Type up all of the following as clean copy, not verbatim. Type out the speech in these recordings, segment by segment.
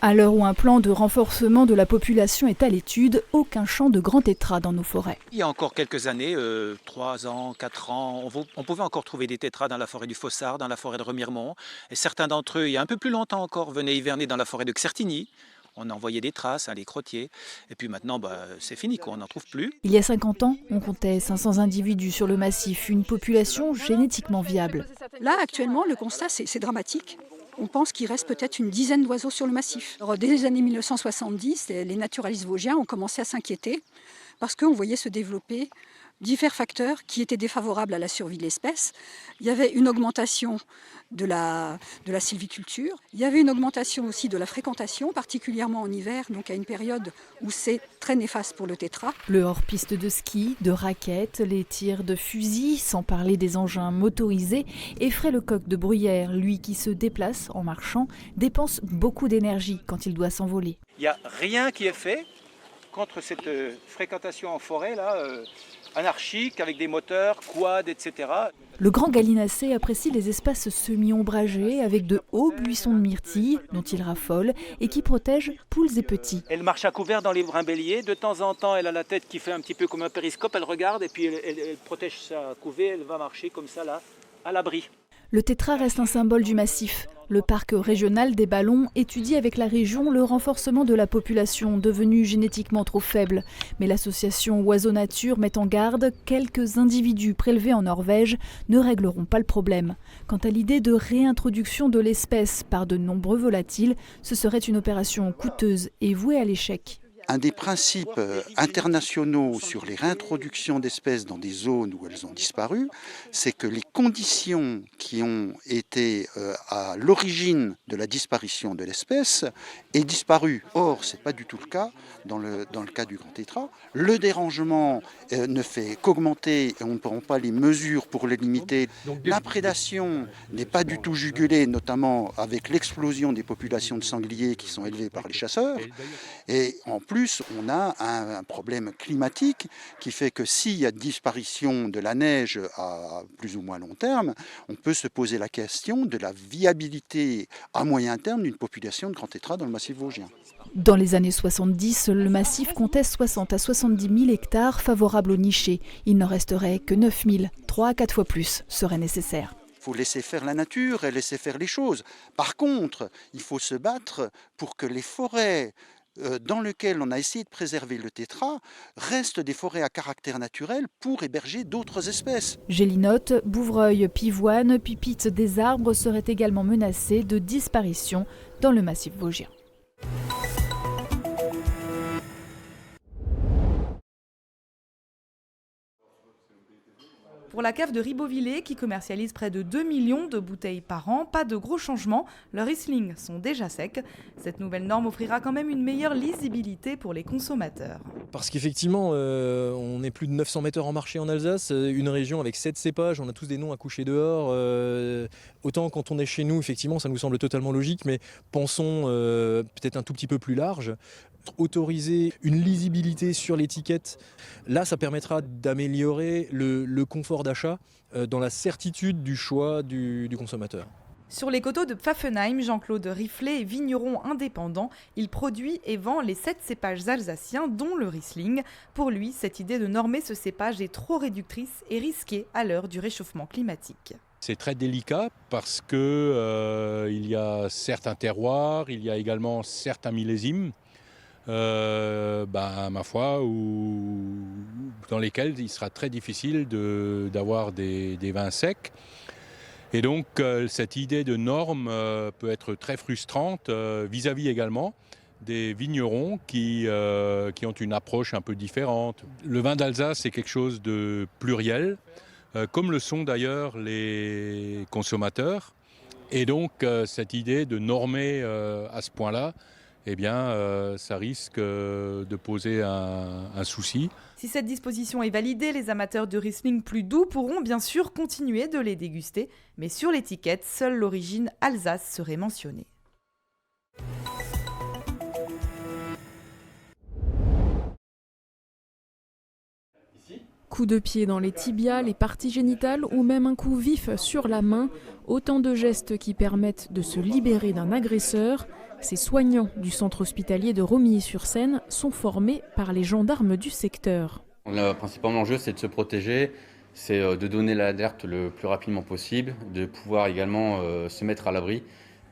À l'heure où un plan de renforcement de la population est à l'étude, aucun champ de grand tétras dans nos forêts. Il y a encore quelques années, 3 ans, 4 ans, on pouvait encore trouver des tétras dans la forêt du Fossard, dans la forêt de Remiremont. Et certains d'entre eux, il y a un peu plus longtemps encore, venaient hiverner dans la forêt de Xertigny. On en voyait des traces, les crottiers. Et puis maintenant, c'est fini, on n'en trouve plus. Il y a 50 ans, on comptait 500 individus sur le massif, une population génétiquement viable. Là, actuellement, le constat, c'est dramatique. On pense qu'il reste peut-être une dizaine d'oiseaux sur le massif. Alors, dès les années 1970, les naturalistes vosgiens ont commencé à s'inquiéter parce qu'on voyait se développer divers facteurs qui étaient défavorables à la survie de l'espèce. Il y avait une augmentation de la sylviculture, il y avait une augmentation aussi de la fréquentation, particulièrement en hiver, donc à une période où c'est très néfaste pour le tétras. Le hors-piste de ski, de raquettes, les tirs de fusil, sans parler des engins motorisés, effraient le coq de bruyère, lui qui se déplace en marchant, dépense beaucoup d'énergie quand il doit s'envoler. Il n'y a rien qui est fait contre cette fréquentation en forêt anarchique, avec des moteurs, quad, etc. Le grand gallinacé apprécie les espaces semi-ombragés avec de hauts buissons de myrtille dont il raffole et qui protègent poules et petits. Elle marche à couvert dans les brimbelliers. De temps en temps, elle a la tête qui fait un petit peu comme un périscope. Elle regarde et puis elle protège sa couvée. Elle va marcher comme ça, là, à l'abri. Le tétras reste un symbole du massif. Le parc régional des Ballons étudie avec la région le renforcement de la population devenue génétiquement trop faible. Mais l'association Oiseaux Nature met en garde, quelques individus prélevés en Norvège ne régleront pas le problème. Quant à l'idée de réintroduction de l'espèce par de nombreux volatiles, ce serait une opération coûteuse et vouée à l'échec. Un des principes internationaux sur les réintroductions d'espèces dans des zones où elles ont disparu, c'est que les conditions qui ont été à l'origine de la disparition de l'espèce aient disparu. Or, ce n'est pas du tout le cas dans le cas du grand tétras. Le dérangement ne fait qu'augmenter et on ne prend pas les mesures pour le limiter. La prédation n'est pas du tout jugulée, notamment avec l'explosion des populations de sangliers qui sont élevées par les chasseurs. Et en plus, on a un problème climatique qui fait que s'il y a disparition de la neige à plus ou moins long terme, on peut se poser la question de la viabilité à moyen terme d'une population de grand tétras dans le massif vosgien. Dans les années 70, le massif comptait 60 à 70 000 hectares favorables aux nichés. Il n'en resterait que 9 000, 3 à 4 fois plus serait nécessaire. Il faut laisser faire la nature et laisser faire les choses. Par contre, il faut se battre pour que les forêts dans lesquelles on a essayé de préserver le tétras restent des forêts à caractère naturel pour héberger d'autres espèces. Gélinottes, bouvreuils, pivoines, pipites des arbres seraient également menacés de disparition dans le massif vosgien. Pour la cave de Ribeauvillé, qui commercialise près de 2 millions de bouteilles par an, pas de gros changements, leurs Riesling sont déjà secs. Cette nouvelle norme offrira quand même une meilleure lisibilité pour les consommateurs. Parce qu'effectivement, on est plus de 900 metteurs en marché en Alsace, une région avec 7 cépages, on a tous des noms à coucher dehors. Autant quand on est chez nous, effectivement, ça nous semble totalement logique, mais pensons peut-être un tout petit peu plus large. Autoriser une lisibilité sur l'étiquette, là ça permettra d'améliorer le confort d'achat dans la certitude du choix du consommateur. Sur les coteaux de Pfaffenheim, Jean-Claude Riflet est vigneron indépendant. Il produit et vend les 7 cépages alsaciens, dont le Riesling. Pour lui, cette idée de normer ce cépage est trop réductrice et risquée à l'heure du réchauffement climatique. C'est très délicat parce que il y a certains terroirs, il y a également certains millésimes. Ma foi, dans lesquels il sera très difficile d'avoir des vins secs. Et donc cette idée de norme peut être très frustrante vis-à-vis également des vignerons qui ont une approche un peu différente. Le vin d'Alsace, c'est quelque chose de pluriel, comme le sont d'ailleurs les consommateurs. Et donc cette idée de normer à ce point-là, eh bien, ça risque de poser un souci. Si cette disposition est validée, les amateurs de Riesling plus doux pourront bien sûr continuer de les déguster, mais sur l'étiquette, seule l'origine Alsace serait mentionnée. coup de pied dans les tibias, les parties génitales ou même un coup vif sur la main, autant de gestes qui permettent de se libérer d'un agresseur. Ces soignants du centre hospitalier de Romilly-sur-Seine sont formés par les gendarmes du secteur. Le principal enjeu, c'est de se protéger, c'est de donner l'alerte le plus rapidement possible, de pouvoir également se mettre à l'abri.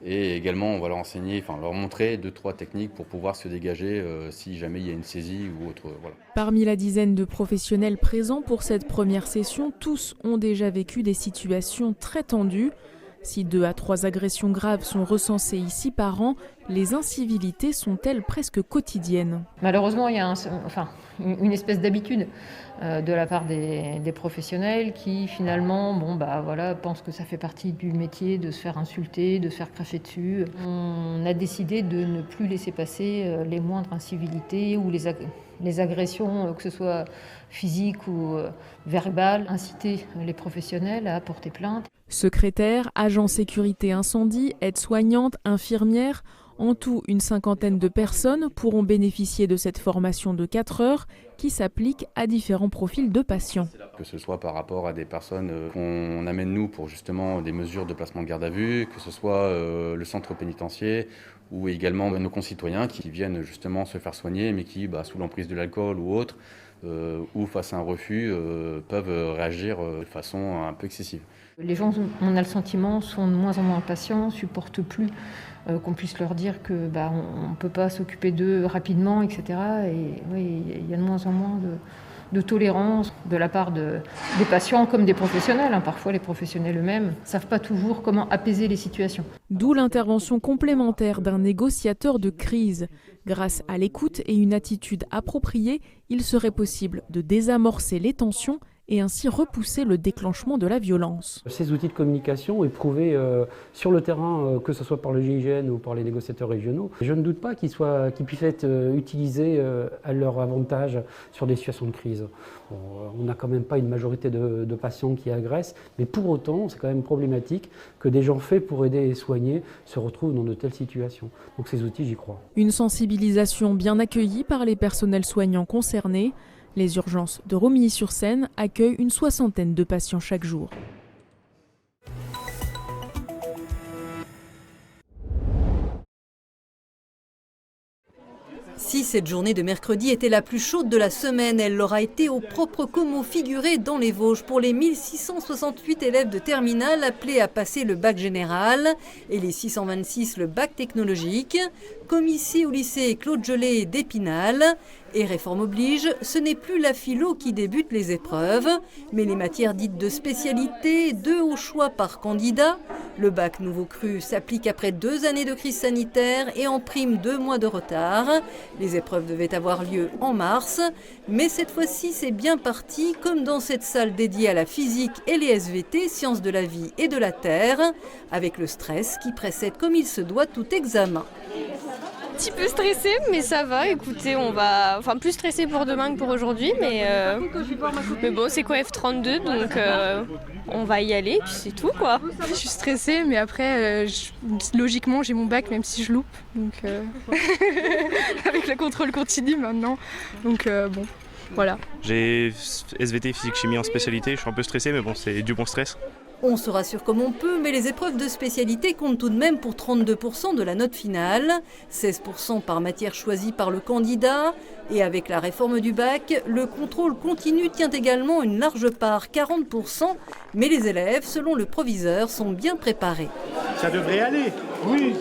Et également, on va leur enseigner, leur montrer 2-3 techniques pour pouvoir se dégager si jamais il y a une saisie ou autre. Voilà. Parmi la dizaine de professionnels présents pour cette première session, tous ont déjà vécu des situations très tendues. Si 2 à 3 agressions graves sont recensées ici par an, les incivilités sont-elles presque quotidiennes? Malheureusement, il y a une espèce d'habitude de la part des professionnels qui finalement pensent que ça fait partie du métier de se faire insulter, de se faire cracher dessus. On a décidé de ne plus laisser passer les moindres incivilités ou les agressions, que ce soit physiques ou verbales, inciter les professionnels à porter plainte. Secrétaires, agents sécurité incendie, aides-soignantes, infirmières, en tout une 50aine de personnes pourront bénéficier de cette formation de 4 heures qui s'applique à différents profils de patients. Que ce soit par rapport à des personnes qu'on amène nous pour justement des mesures de placement de garde à vue, que ce soit le centre pénitentiaire ou également nos concitoyens qui viennent justement se faire soigner mais qui, sous l'emprise de l'alcool ou autre, ou face à un refus, peuvent réagir de façon un peu excessive. Les gens, on a le sentiment, sont de moins en moins patients, supportent plus qu'on puisse leur dire que on ne peut pas s'occuper d'eux rapidement, etc. Et oui, il y a de moins en moins de tolérance de la part des patients comme des professionnels. Parfois, les professionnels eux-mêmes ne savent pas toujours comment apaiser les situations. D'où l'intervention complémentaire d'un négociateur de crise. Grâce à l'écoute et une attitude appropriée, il serait possible de désamorcer les tensions et ainsi repousser le déclenchement de la violence. Ces outils de communication éprouvés sur le terrain, que ce soit par le GIGN ou par les négociateurs régionaux, je ne doute pas qu'ils puissent être utilisés à leur avantage sur des situations de crise. On n'a quand même pas une majorité de patients qui agressent, mais pour autant, c'est quand même problématique que des gens faits pour aider et soigner se retrouvent dans de telles situations. Donc ces outils, j'y crois. Une sensibilisation bien accueillie par les personnels soignants concernés. Les urgences de Romilly-sur-Seine accueillent une 60aine de patients chaque jour. Si cette journée de mercredi était la plus chaude de la semaine, elle l'aura été au propre comme au figuré dans les Vosges pour les 1668 élèves de terminale appelés à passer le bac général et les 626 le bac technologique, comme ici au lycée Claude Gelée d'Épinal. Et réforme oblige, ce n'est plus la philo qui débute les épreuves, mais les matières dites de spécialité, 2 au choix par candidat. Le bac nouveau cru s'applique après 2 années de crise sanitaire et en prime 2 mois de retard. Les épreuves devaient avoir lieu en mars, mais cette fois-ci c'est bien parti, comme dans cette salle dédiée à la physique et les SVT, sciences de la vie et de la terre, avec le stress qui précède comme il se doit tout examen. Un petit peu stressé, mais ça va. Écoutez, plus stressé pour demain que pour aujourd'hui, mais bon, c'est quoi F32, donc on va y aller, puis c'est tout quoi. Je suis stressée, mais après, logiquement, j'ai mon bac, même si je loupe, donc avec le contrôle continu maintenant, donc bon, voilà. J'ai SVT, physique chimie en spécialité, je suis un peu stressé, mais bon, c'est du bon stress. On se rassure comme on peut, mais les épreuves de spécialité comptent tout de même pour 32% de la note finale, 16% par matière choisie par le candidat. Et avec la réforme du bac, le contrôle continu tient également une large part, 40%, mais les élèves, selon le proviseur, sont bien préparés. Ça devrait aller, oui.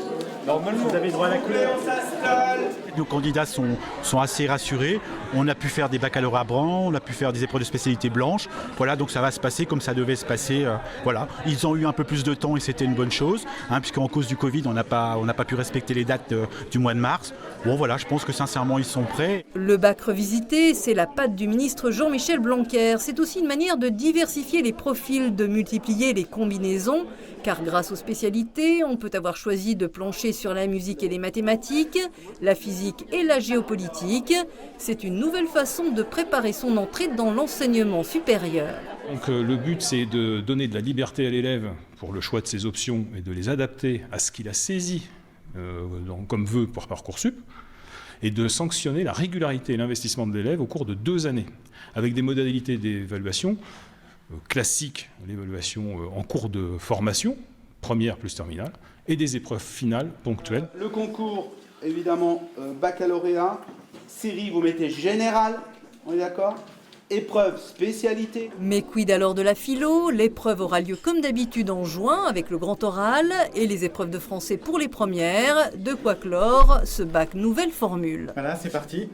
Normalement, vous avez droit à la couleur. Nos candidats sont assez rassurés. On a pu faire des baccalauréats blancs, on a pu faire des épreuves de spécialité blanches. Voilà, donc ça va se passer comme ça devait se passer. Voilà, ils ont eu un peu plus de temps et c'était une bonne chose, puisqu'en cause du Covid, on n'a pas pu respecter les dates du mois de mars. Bon, voilà, je pense que sincèrement, ils sont prêts. Le bac revisité, c'est la patte du ministre Jean-Michel Blanquer. C'est aussi une manière de diversifier les profils, de multiplier les combinaisons. Car grâce aux spécialités, on peut avoir choisi de plancher sur la musique et les mathématiques, la physique et la géopolitique. C'est une nouvelle façon de préparer son entrée dans l'enseignement supérieur. Donc le but, c'est de donner de la liberté à l'élève pour le choix de ses options et de les adapter à ce qu'il a saisi comme vœu pour Parcoursup. et de sanctionner la régularité et l'investissement de l'élève au cours de 2 années, avec des modalités d'évaluation classiques, l'évaluation en cours de formation, première plus terminale, et des épreuves finales ponctuelles. Le concours, évidemment, baccalauréat, série, vous mettez général, on est d'accord ? Épreuve spécialité. Mais quid alors de la philo? L'épreuve aura lieu comme d'habitude en juin avec le grand oral et les épreuves de français pour les premières. De quoi clore ce bac nouvelle formule. Voilà, c'est parti.